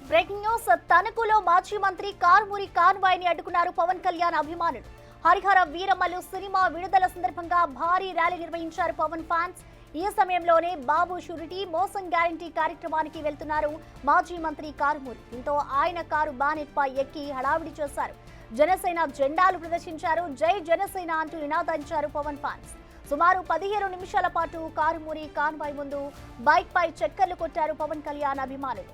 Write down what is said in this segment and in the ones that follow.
Breaking news. తణుకులో మాజీ మంత్రి కారుమూరి కాన్వాయ్ ని అడ్డుకున్నారు పవన్ కళ్యాణ్ అభిమానులు. హరిహర వీరమల్లు సినిమా విడుదల సందర్భంగా భారీ ర్యాలీ నిర్వహించారు పవన్ ఫ్యాన్స్. ఈ సమయంలోనే బాబు షూరిటీ మోసం గ్యారంటీ కార్యక్రమానికి వెళ్తున్నారు మాజీ మంత్రి కారుమూరి. దీంతో ఆయన కారు బానెట్ పై ఎక్కి హడావిడి చేశారు. జనసేన జెండాలు ప్రదర్శించారు. జై జనసేన అంటూ నినాదించారు పవన్ ఫ్యాన్స్. సుమారు 15 నిమిషాల పాటు కారుమూరి కాన్వాయ్ ముందు బైక్ పై చక్కర్లు కొట్టారు పవన్ కళ్యాణ్ అభిమానులు.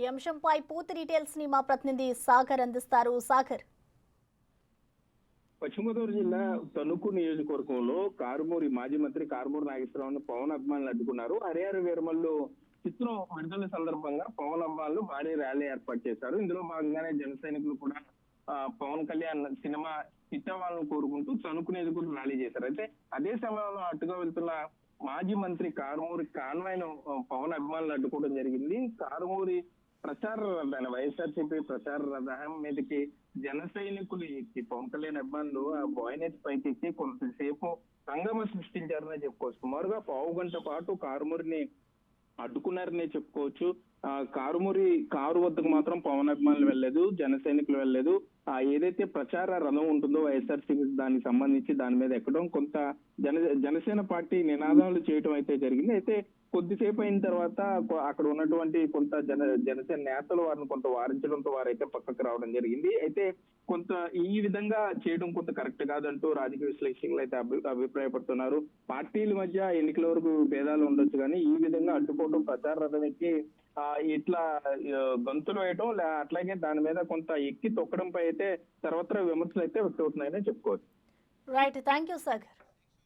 ఈ అంశంపై పూర్తి డీటెయిల్స్ ని మా ప్రతినిధి సాగర్ అందిస్తారు. సాగర్. పశ్చిమ గోదావరి జిల్లా తణుకు నియోజకవర్గంలో మాజీ మంత్రి కారుమూరి నాగేశ్వరరావును పవన్ అభిమానులు అడ్డుకున్నారు. హరిహర వీరమల్లు చిత్రం విడుదల సందర్భంగా పవన్ అభిమానులు భారీ ర్యాలీ ఏర్పాటు చేశారు. ఇందులో భాగంగానే జన సైనికులు కూడా పవన్ కళ్యాణ్ సినిమా హిట్ అవ్వాలని కోరుకుంటూ తణుకు నియోజకవర్గం ర్యాలీ చేశారు. అయితే అదే సమయంలో అటుగా వెళ్తున్న మాజీ మంత్రి కారుమూరి కాన్వాయ్ ను పవన్ అభిమానులు అడ్డుకోవడం జరిగింది. కారుమూరి ప్రచార రథాన్ని వైఎస్ఆర్సీపీ ప్రచార రథం మీదకి జన సైనికులు ఎక్కి పవన్ కళ్యాణ్ అభిమానులు ఆ బాయ్నెట్ పైకి ఎక్కి కొంతసేపు హంగామా సృష్టించారనే చెప్పుకోవచ్చు. సుమారుగా పావు గంట పాటు కారుమూరిని అడ్డుకున్నారనే చెప్పుకోవచ్చు. కారుమూరి కారు వద్దకు మాత్రం పవన్ అభిమానులు వెళ్ళలేదు, జన సైనికులు వెళ్ళలేదు. ఏదైతే ప్రచార రథం ఉంటుందో వైఎస్ఆర్సీపీ దానికి సంబంధించి దాని మీద ఎక్కడం, కొంత జనసేన పార్టీ నినాదాలు చేయడం అయితే జరిగింది. అయితే కొద్దిసేపు అయిన తర్వాత అక్కడ ఉన్నటువంటి కొంత జనసేన నేతలు వారిని కొంత వారించడంతో వారైతే పక్కకు రావడం జరిగింది. అయితే కొంత ఈ విధంగా చేయడం కొంత కరెక్ట్ కాదంటూ రాజకీయ విశ్లేషకులు అయితే అభిప్రాయపడుతున్నారు. పార్టీల మధ్య ఎన్నికల వరకు భేదాలు ఉండొచ్చు కానీ ఈ విధంగా అడ్డుకోవడం, ప్రచార రథం ఎక్కి ఇట్లా గంతులు వేయటం, అట్లాగే దాని మీద కొంత ఎక్కి తొక్కడంపై అయితే సర్వత్రా విమర్శలు అయితే వ్యక్తమవుతున్నాయని చెప్పుకోవచ్చు. Right, thank you Sagar.